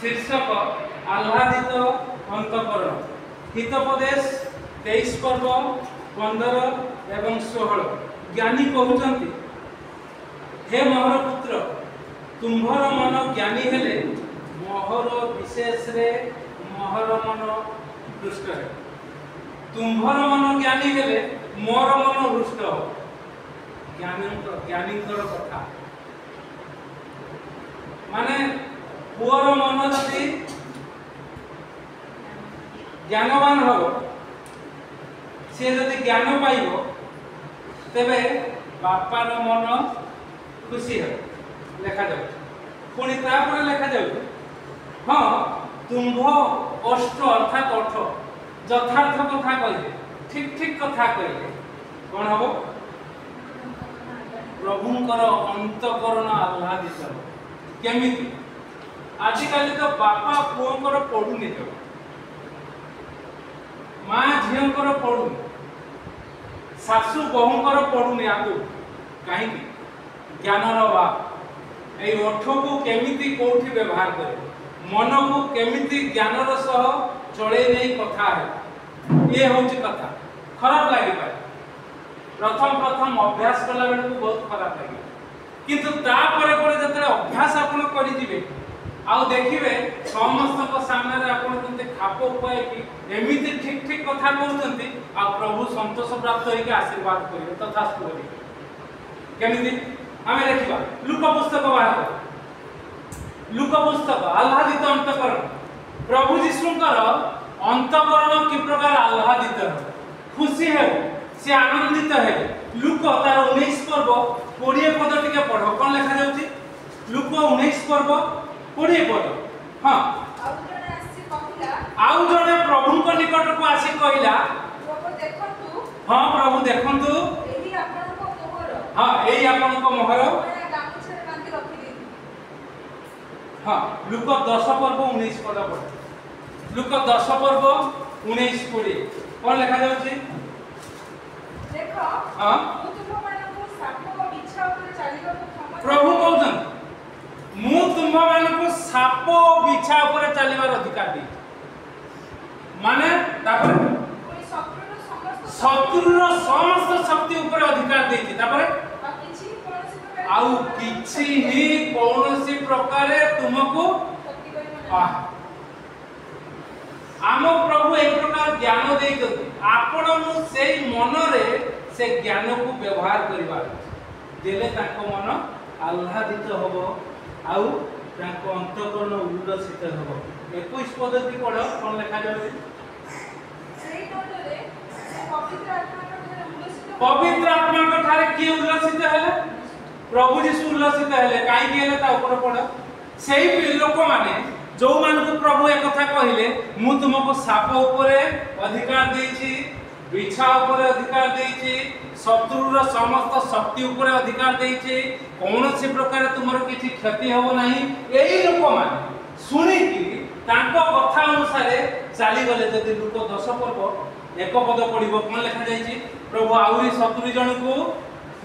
शीर्षक आह्लादित अंतकरण हितोपदेश 23 पर्व 15 एवं 16। ज्ञानी कहते हे मोहर पुत्र तुम्भर मन ज्ञानी हेले मोहर विशेष रे मोहर मन हृष्ट है। तुम्भर मन ज्ञानी हेले मोर मन हृष्ट हो। ज्ञानी कथा माने पुअर मन जदि ज्ञानवान हो सी जदि ज्ञान पाइब तेबे बापार मन खुशी है लेखा जाऊ। पुणी तापर लेखा जाऊ हाँ तुम्भ अष्ट अर्थात अर्थ यथार्थ कथा कहले ठीक ठीक कथा कहले कौन हम प्रभुंकर अंतकरण आह्लादित हो। केमिति आजिकल तो बापा पुओंकर पढ़ुनी जो माँ झीओंकर पढ़ुनी सासू बहुंकर पढ़ुनी आगु कहीं ज्ञानर अभाव ए ओठ को केमिति कोठी व्यवहार करे मन को केमिति ज्ञानर सह चले नहीं कथा है ये होची कथा खराब लगी पाए प्रथम अभ्यास कला बेल को बहुत खराब लगे किंतु तापरे परे जतरे अभ्यास आपण करि जिवे आउ देखिबे समस्त सामने रे आपण केते खापो पाए कि एमिति ठीक ठीक कथा कहउचंती आ प्रभु संतोष प्राप्त होई के आशीर्वाद करिवे तथास्तु करिवे। केमिति हमें देखिबा लूका पुस्तक बाहर लूका पुस्तक आह्लादित अंतकरण प्रभु यीशुंकर अंतकरण कि प्रकार आह्लादित खुशी है से आनंदित है। लूक तार 19 पर्व 20 पद टिके पढ़ो कौन लिखा जाउची लूक 19 पर्व 20 पद हां आउ जने प्रभु को निकट को आसी कहिला प्रभु देखंतु हां प्रभु देखंतु एही आपन को मोहर हां एही आपन को मोहर गामुछे बांधी रखि दी हां लूक 10 पर्व 19 पद पढ़ो लूक 10 पर्व 19 20 कौन लिखा जाउची देखो हां प्रभु कहउछन मु तुम मानकु साप बिछा ऊपर चलीबार अधिकार दी माने तापर शत्रुर समस्त शक्ति ऊपर अधिकार देछि तापर आउ किछि ही कोनोसी प्रकारे तुमको आम प्रभु एक प्रकार ज्ञान देइछथि आपण मु सेई मनरे से ज्ञान को व्यवहार करिबार देले ताको मन आह्लादित होबो आउ ताको अंतकरण उल्लसित होबो। 21 पद्धति पढ़ो कोन लिखा जाउछि सेई नोटरे पवित्र आत्मा को ठारे की उल्लसित हेले प्रभु यीशु उल्लसित हेले काई के हेले ता ऊपर पढ़ो सेई लोक माने जो मान को प्रभु एक कथा कहिले मु तुमको साप ऊपर अधिकार देछि बिछा ऊपर अधिकार देछि शत्रुर समस्त शक्ति ऊपर अधिकार देछि कौन से प्रकार तुमर किछि क्षति होबो नाही एई लोक माने सुनी कि तांको कथा अनुसार चाली गले जदि लूक 10 पर्व एक पद पढ़िबो कोन लिखा जायछि प्रभु आउरी 70 जन को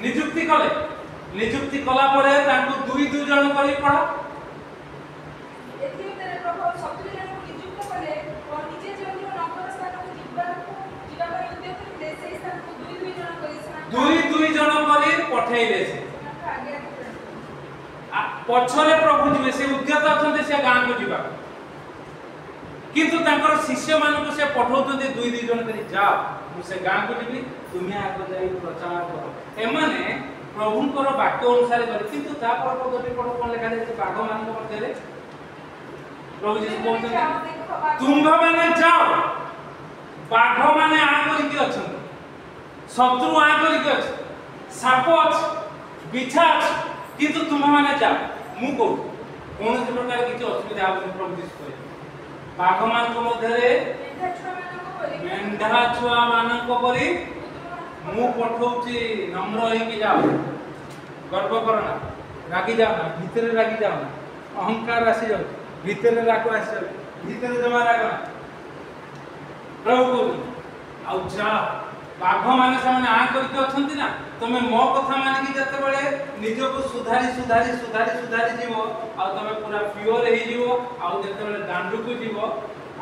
नियुक्ति कले नियुक्ति कला परे तांको दुई दुई जन करी पढ़ा एथि तेरे प्रभु 70 जन को नियुक्त कले और निजे जन नगर स्थान को जिबा पर उद्योग करले सेई स्थान को दुई दुई जन करी दुई जन करी पठेइले से पछरे प्रभु जिवे से उद्यत अछन्ते से गां को जिबा किंतु तांकर शिष्य मान को से पठौतते दुई दुई जन करी जाओ मु से गां को जिबी तुमे आगो जाई प्रचार करो एमाने प्रभुंकर वाक्य अनुसार करी किंतु ता पर पदटी पढो कोन लेखा जाय बाघ मान को मध्य प्रभु जी कहते तुम्भ माने जाओ बाघ माने आ करी के अछन शत्रु आ करी के अछ साप अछ बिछा अछ किंतु तुम माने जाओ मु को कोन से प्रकार किछ असुविधा आबो प्रभु जी कहते बाघ मान को मध्य मेंढा छुआ मान को परी मु पठौची नम्र होई के जाओ गर्व करना रागी जाओ ना भीतर रागी जाओ ना अहंकार आसी जाओ भीतर राग आसी जाओ भीतर जमा राग प्रभु को आउ जा बाघ माने से आ करके अछंती ना तमे मो कथा मानिकी जते बेले निजको सुधारी सुधारी सुधारी सुधारी जीवो आ तमे पूरा प्योर हे जीवो आ जते बेले दांडू को जीवो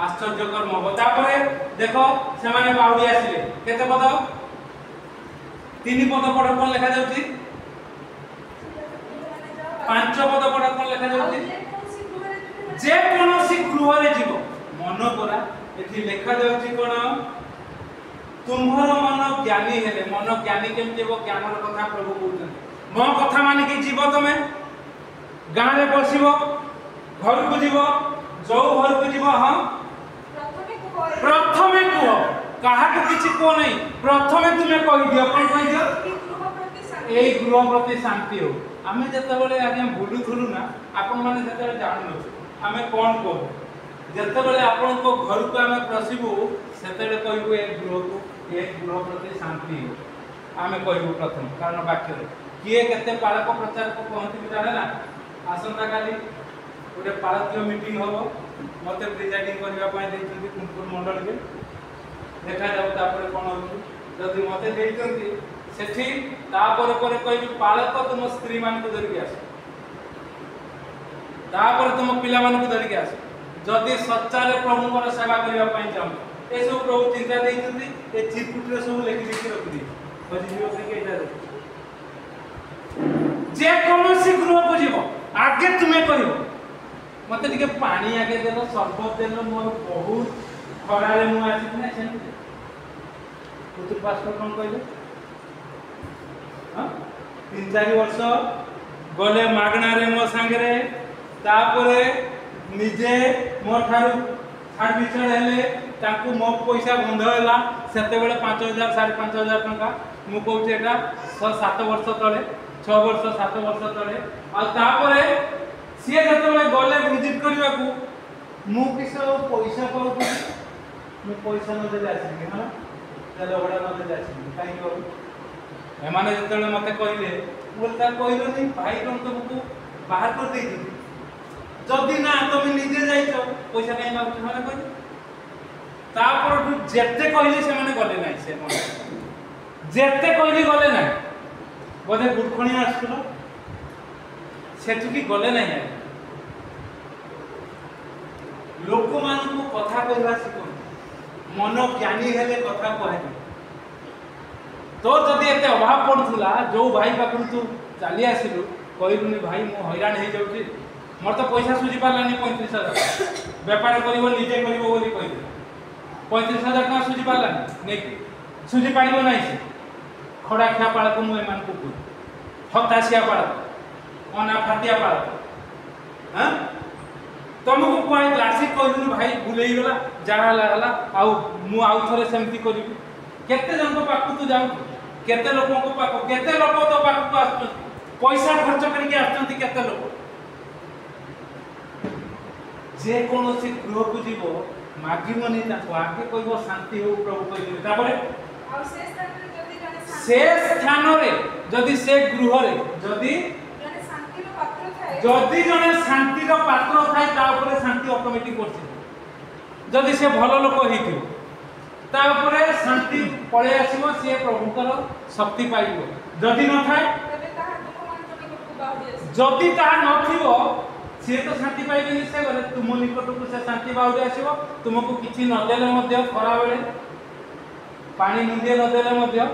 आश्चर्यकर मब तापरे देखो से माने बाउडी आसिले केते पद तीन पद पढ कोन लिखा जाउची पांच पद पढ कोन लिखा जाउची जे कोनोसी गृह रे जीवो मन परा एथि लिखा जाउची कोन तुम्हार मन ज्ञानी हेले मन ज्ञानी केम जीव ज्ञान कथा प्रभु कहते मो कथा मानि कि जीव तमे गाँ रे बसिबो घर को जीव जो घर को जीव हां प्रथमे को कहा को किछि को नहीं प्रथमे तुमे कहि दियो कोन कहि दियो एई गृह प्रति शांति हो आमे जते बेले आगे भूलु थुलु ना आपन माने जते जानु न आमे कोन को जते बेले आपन को घर को आमे प्रसिबु सेते कहबो ए गृह को एक गृह प्रति शांति आमे कहबो प्रथम कारण वाक्य किए केते पालक प्रचार को पहुंची जाने ना आसंता काली ओटे पालकीय मीटिंग होबो मते प्रिजाइडिंग करबा पय देइछन्ती कुनकुन मंडल के देखा जाउ तापर कोन होउ जदि मते देइछन्ती सेठी तापर पर कहबी पालक तुम स्त्री मान को धरि आस तापर तुम पिला मान को धरि आस जदि सच्चारे प्रभु को सेवा करबा पय जाउ ए सब प्रभु चिंता देइछन्ती ए चिरकुट रे सब लेखि लिखि रख दी बजि जीव के एटा जे कोनोसी गृह को जीव आगे तुमे कहिबो मते टिके पानी आगे देलो सरबत देलो मोर बहुत खरारे मु आसी ना छन पुत्र पास्टर कोन कहले हां 3-4 वर्ष गले मागना रे मो संगे रे तापरे निजे मोर थारु छाड़ बिछड़ हेले ताकू मो पैसा बंध होला सेते बेले 5000 5.5 टका मु कहूचे एटा 6-7 वर्ष तळे 6 वर्ष 7 वर्ष तळे आ तापरे सिए जतले गले विजिट करबा को मु किस पैसा पाउ मु पैसा न देले आसी हां चलो बडा न देले आसी काई करू एमाने जतले मते कहले बोलता कहलो नहीं भाई तुम तुमको बाहर कर देई जदी ना तुम निजे जाइछो पैसा काई मागु माने कहि तापर जेते कहले से माने गले नाही से मन जेते कहली गले नाही बोधे गुडखणी आसुलो सेठु की गले नाही लोक मान को कथा कहवा सिको मन ज्ञानी हेले कथा कहै तो जदी एते अभाव पड़थुला जो भाई पाखु तू चली आसिलु कहलुनी भाई मो हैरान हे जाउची मोर तो पैसा सुझी पारलानी 35000 व्यापार करिवो निजे करिवो बोली कहले 35000 टका सुझी पारलानी नै सुझी पाइबो नै से खड़ा खा पाळ को मु एमान को हतासिया पाळ अना फाटिया पाळ हां तुमको कोई क्लासिक कहलुनी भाई भूलेई गला जाहाला हला आ मु आउ थरे सेमती करिवि केते जन को पाखु तू जाउ केते लोगों को पाखु केते लोग तो पाखु को आछन पैसा खर्च करके आछन केते लोग जे कोनोसी गृह को जीवो मागिमनी ता आगे कहबो शांति हो प्रभु कहले तापरे आ से स्थान रे जदी से गृह रे जदी जने शांति रो पात्र थाए जदी जने शांति रो पात्र थाए ता ऊपर शांति ऑटोमेटिक करछि जदी से भलो लोक हेतियो ता ऊपर शांति पळे आसीबो से प्रभुकर शक्ति पाइबो जदी न थाए तबे ताहा दुख मान तो निकट बाहुडी आसी जदी ताहा नथिबो से तो शांति पाइबे से गले तुम निकट को से शांति बाहुडी आसीबो तुमको किछि न देले मध्य खरा बेले पानी मुंदिए न देले मध्य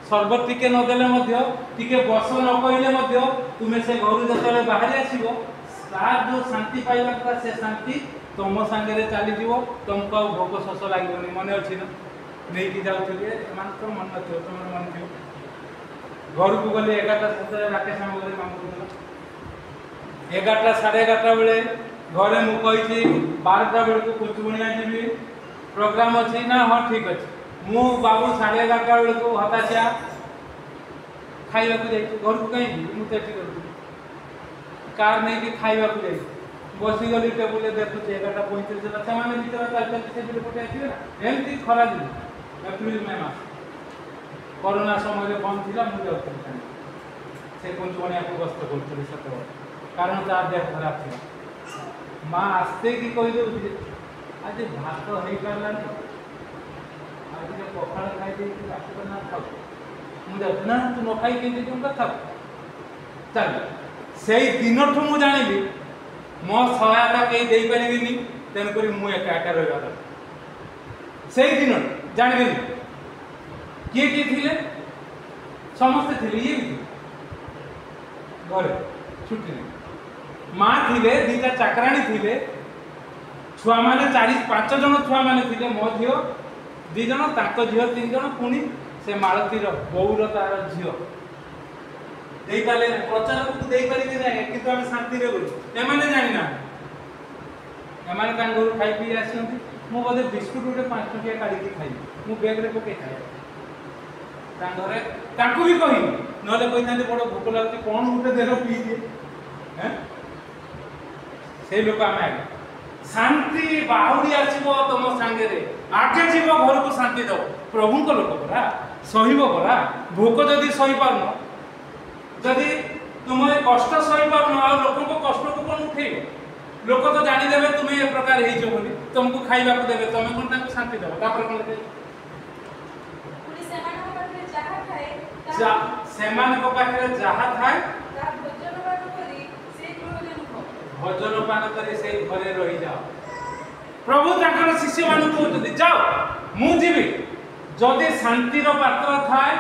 सरबत टिके न देले मध्य टिके बस न कहिले मध्य तुमे से घर जतले बाहर आसीबो तार जो शांति पाइबा का से शांति तुम संगे रे चली जीवो तुमको भोक शोष लागोनी मने अछि न नै कि जाउथले मान तो मन नथो तुमर मन थियो घर को गले 11:00 राकेश सामग्री मांगु 11:00 11:30 बेले घरे मु कहिछि 12:00 बेले को कुचुबुनिया जीवी प्रोग्राम अछि ना हां ठीक अछि मु बाबू 11:30 बेले को हतासिया खाइबा को जाई घर को कहीं मु तेठी कर कार नै कि खाइबा को जाई बसी गली टेबुल देखु 11:35 लक्षा माने भीतर चल से बिल पटे आसी ना एमती खरा दिन एप्रिल में मास कोरोना समय रे बंद थिला मु जाउथि से कुचुबुनिया को गस्त करथि सतो कारण तार देह खराब थी माँ आस्ते की कही दे आज भात हो पारानी ଟିକେ ପଖାଳ ଖାଇଦେଇକି ରାତିରେ ନା ଖାଉ ମୁଁ ଯାଉଛି ନା ତୁ ନ ଖାଇ କେମିତି କେଉଁଟା ଥାଉ ଚାଲ ସେଇ ଦିନଠୁ ମୁଁ ଜାଣିଲି ମୋ ସହାୟତା କେହି ଦେଇପାରିବିନି ତେଣୁକରି ମୁଁ ଏକା ଏକା ରହିବା ଦରକାର ସେଇ ଦିନ ଜାଣିଦେଲି କିଏ କିଏ ଥିଲେ ସମସ୍ତେ ଥିଲେ ଇଏ ବି ଘରେ ଛୁଟି ମା ଥିଲେ ଦିଟା ଚାକରାଣୀ ଥିଲେ ଛୁଆ ମାନେ 4-5 ଜଣ ଛୁଆ ମାନେ ଥିଲେ ମୋ ଝିଅ 2 ଜଣ ତାଙ୍କ ଝିଅ 3 ଜଣ ପୁଣି ସେ ମାଳତୀର ବୋଉର ତାର ଝିଅ ଦେଇପାରିଲେ ନା ପ୍ରଚାରକୁ ଦେଇପାରିବେ ନାହିଁ କିନ୍ତୁ ଆମେ ଶାନ୍ତିରେ ଗଲୁ ଏମାନେ ଜାଣିନା ଏମାନେ ତାଙ୍କ ଘରୁ ଖାଇ ପିଇ ଆସିଛନ୍ତି ମୁଁ ବୋଧେ ବିସ୍କୁଟ ଗୋଟେ 5 ଟଙ୍କିଆ କାଢ଼ିକି ଖାଇବି ମୁଁ ବ୍ୟାଗରେ ପକେଇ ଖାଏ ତାଙ୍କ ଘରେ ତାଙ୍କୁ ବି କହିବି ନହେଲେ କହିଥାନ୍ତି ବଡ଼ ଭୋକ ଲାଗୁଛି କ'ଣ ଗୋଟେ ଦେହ ପିଇଦିଏ ସେଇ ଲୋକ ଆମେ ଆগে ଶାନ୍ତି ବାହୁଡ଼ି ଆସିବ ତମ ସାଙ୍ଗରେ ଆଗେ ଯିବ ଘରକୁ ଶାନ୍ତି ଦେବ ପ୍ରଭୁଙ୍କ ଲୋକ ପରା ସହିବ ପରା ଭୋକ ଯଦି ସହିପାରୁନ ଯଦି ତୁମେ କଷ୍ଟ ସହିପାରୁନ ଆଉ ଲୋକଙ୍କ କଷ୍ଟକୁ କ'ଣ ଉଠେଇବ ଲୋକ ତ ଜାଣିଦେବେ ତୁମେ ଏ ପ୍ରକାର ହେଇଛ ବୋଲି ତୁମକୁ ଖାଇବାକୁ ଦେବେ ତମେ କ'ଣ ତାଙ୍କୁ ଶାନ୍ତି ଦେବ ତାପରେ କ'ଣ ସେମାନଙ୍କ ପାଖରେ ଯାହା ଥାଏ ଭୋଜନ ପାନ କରି ସେଇ ଘରେ ରହିଯାଅ ପ୍ରଭୁ ତାଙ୍କର ଶିଷ୍ୟମାନଙ୍କୁ କହୁଛନ୍ତି ଯାଅ ମୁଁ ଯିବି ଯଦି ଶାନ୍ତିର ପାତ୍ର ଥାଏ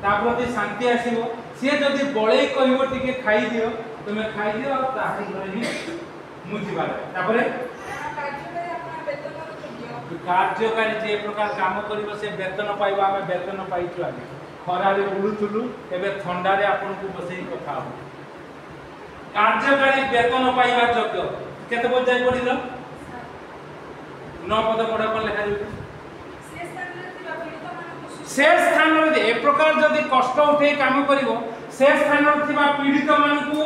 ତା ପ୍ରତି ଶାନ୍ତି ଆସିବ ସିଏ ଯଦି ବଳେଇ କହିବ ଟିକେ ଖାଇଦିଅ ତୁମେ ଖାଇଦିଅ ଆଉ ତାହାରି ଘରେ ହିଁ ମୁଁ ଯିବାର ତାପରେ କାର୍ଯ୍ୟକାରୀ ଯେ ପ୍ରକାର କାମ କରିବ ସେ ବେତନ ପାଇବ ଆମେ ବେତନ ପାଇଛୁ ଆগে ଖରାରେ ବୁଲୁଥିଲୁ ଏବେ ଥଣ୍ଡାରେ ଆପଣଙ୍କୁ ବସେଇ କଥା ହବ କାର୍ଯ୍ୟକାରୀ ବେତନ ପାଇବା ଯୋଗ୍ୟ କେତେ ପର୍ଯ୍ୟାୟ ପଢିଲ 9 ପଦ ପଢ କ'ଣ ଲେଖାଯାଉଛି से स्थान ए प्रकार जदि कष्ट उठे काम करिवो से स्थान थिबा पीड़ित मानकु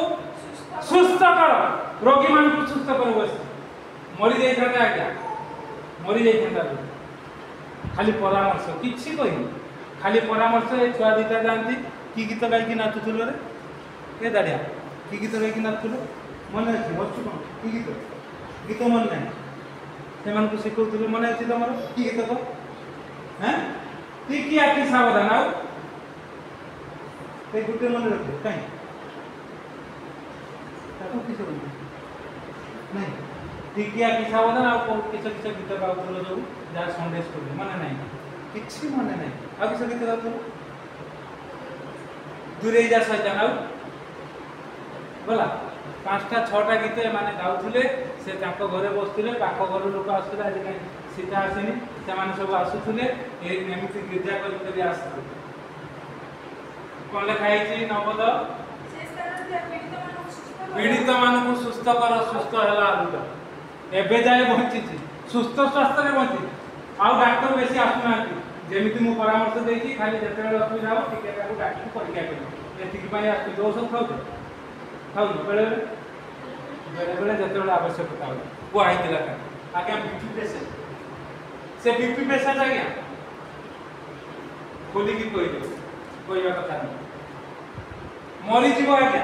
सुस्थ कर रोगी मानकु सुस्थ कर बस मरि जाई थाता आज्ञा मरि जाई थाता खाली परामर्श किछि कहि खाली परामर्श ए छुआ दिता जानती की गीत गाई कि नाचुथुलो रे के दाडिया की गीत गाई कि नाचुथुलो मन अछि बच्चु कोन की गीत मन नै से मानकु सिखौथुलो मन अछि तमरो की गीत को हैं टिकिया की सावधान आउ ते गुटे मन रखो काई ताको किसे बोल नहीं टिकिया की सावधान आउ को किसे किसे गीत गाउथलो जो जा संदेश कर माने नहीं किछि माने नहीं आ किसे गीत गाउथलो दूरे जा सजान आउ बोला 5टा 6टा गीत माने गाउथले से ताको घरे बसथिले पाखो घर लोक आसुले आज काई सीता आसेनी से माने सब आसुथुले ए एमिति गिरजा करि करि आसु कोन लेखा हैछि नवद पीड़ित मानकु सुस्थ कर सुस्थ हला आलुटा एबे जाय बंचिछि सुस्थ स्वास्थ्य रे बंचि आउ डॉक्टर बेसी आसुना जेमिति मु परामर्श देछि खाली जेतेबेले असुविधा हो टिके ताकू डॉक्टर परीक्षा करि एतिकि पई आसु औषध खाउ बेले बेले जेतेबेले आवश्यकता हो वो आइतिला आगे बीपी पेशेंट से बीपी पेशेंट आ गया खोली की कोई कथा नहीं मरी जीव आज्ञा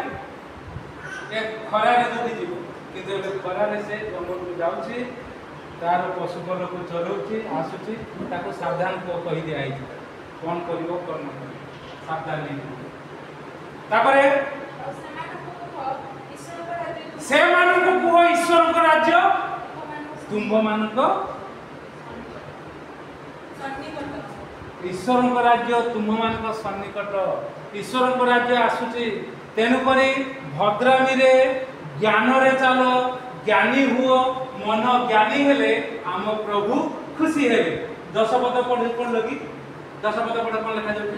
ए खरारे जदि जीव किंतु खरारे से जंगल को जाउछि तार पशुपल को चलौछि आसुछि ताको सावधान को कहि दिया आइ कोन करिवो कोन न करिवो सावधान नहीं तापरे से मानक को ईश्वर को राज्य तुंभ मानक ईश्वर राज्य तुम मान सन्निकट ईश्वर राज्य आसुची तेणुक भद्रामी रे ज्ञान रे चल ज्ञानी हुओ मन ज्ञानी हेले आम प्रभु खुशी हेले 10 पद पढ़ लगी 10 पद पढ़ कौन लिखा जाउछि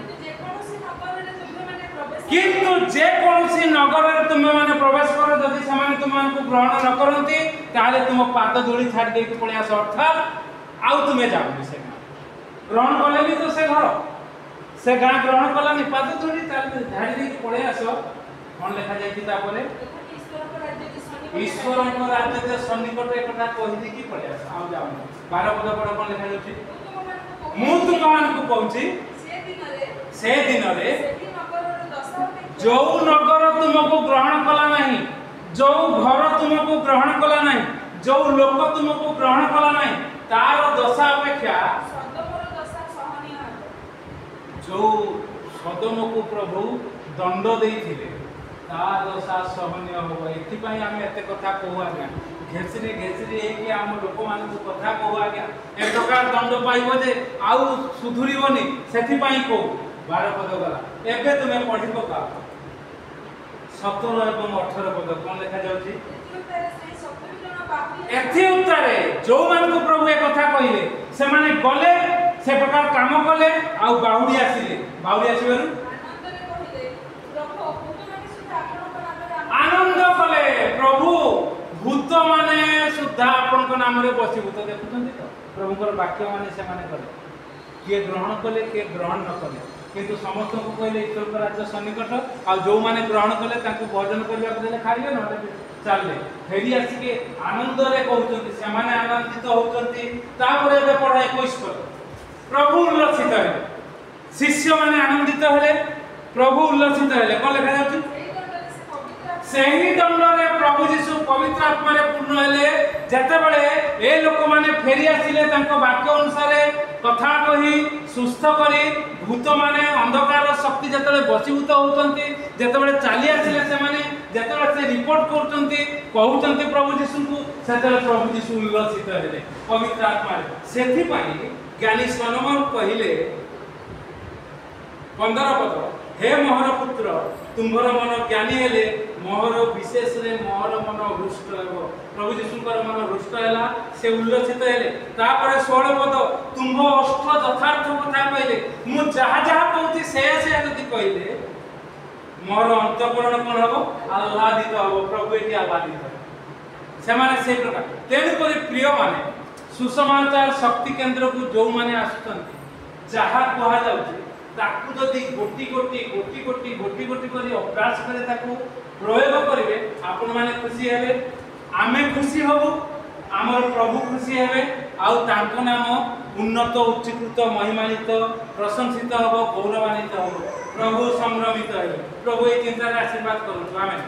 किंतु जे कोनसी नगर रे तुमे माने प्रवेश करो जदि समान तुम को ग्रहण न करंती ताले तुम पाद धूली छाड़ दे के पळे आस अर्थात आउ तुमे जाओ से ग्रहण कलेनी तो से घर से गाँ ग्रहण कलानी पाद धूली ताले झाड़ी दे के पळे आस कौन लिखा जाइछि तापरे ईश्वर राज्य के सन्निकट एक कथा कहि दे की पळे आस आउ जाओ 12 पद पढ़ कौन लिखा जाउछि मु तुम मान को कहूछि से दिन रे जो नगर तुमको ग्रहण कला नहीं जो घर तुमको ग्रहण कला नहीं जो लोक तुमको ग्रहण कला नहीं तार दशा अपेक्षा जो सदम को प्रभु दंड देइथिले ता दशा सहनीय होबो। एथिपाई आमे एते कथा कहू आज्ञा घेसरी घेसरी कि आम लोक मान कथा कहू आज्ञा ए प्रकार दंड पाइबो जे आउ सुधुरिबोनी सेथिपाई कहू 12 पद गला। एबे तुमे पढ़ी पका 17 एवं 18 पद कोन लिखा जाउची एथि उत्तरे जो मान को प्रभु ए कथा कहिले से माने गले से प्रकार काम कले आ बाहुडी आसीले बाहुडी आसीबारु आनंद कले प्रभु भूत माने सुद्धा आपन को नाम रे बसीभूत देखुछन्ती तो प्रभु को वाक्य माने से माने कले किए ग्रहण कले किए ग्रहण न कले किंतु समस्त को कहले ईश्वर का राज्य सन्निकट आ जो माने ग्रहण कले तांको भोजन करबा को देले खाइले न चलले फेरी आसिके आनंद रे कहउछन्ती से माने आनंदित होउछन्ती। तापर एबे पढ़ा 21 पद प्रभु उल्लसित हेले शिष्य माने आनंदित हेले प्रभु उल्लसित हेले कोन लिखा जाउछि सेही दंड रे प्रभु यीशु पवित्र आत्मा रे पूर्ण हेले जते बेले ए लोक माने फेरी आसिले तांको वाक्य अनुसार कथा कही सुस्थ करी भूत माने अंधकार शक्ति जते बसीभूत होउछन्ती जते बेले चाली आसिले से माने जते बेले से रिपोर्ट करछन्ती कहउछन्ती प्रभु यीशु को सेते प्रभु यीशु उल्लसित हेले पवित्र आत्मा रे। सेथि पई ज्ञानी सलोमन कहिले 15 पद हे मोहर पुत्र तुम्हर मन ज्ञानी हेले मोहर विशेष रे मोहर मन हृष्ट हेबो। प्रभु यीशुकर मन हृष्ट हैला से उल्लसित हेले। तापर 16 पद तुम अष्ट यथार्थ कथा कहले मु जहा जहा कहूती से यदि कहले मोर अंतःकरण कोन हबो आह्लादित हबो प्रभु एटी आह्लादित से माने से प्रकार तेनु करी प्रिय माने सुसमाचार शक्ति केंद्र को जो माने आसुछन्ती जहा कहा जाउची ताकू जदि गोटी गोटी गोटी गोटी गोटी गोटी करी अभ्यास करे ताकू प्रयोग करिवे आपण माने खुशी हेबे आमे खुशी हबो आमर प्रभु खुशी हेबे आउ तांको नाम उन्नत उच्चीकृत महिमानित प्रशंसित हबो गौरवान्वित हबो प्रभु संभ्रमित हेबे। प्रभु ए चिंता रे आशीर्वाद करू आमेन।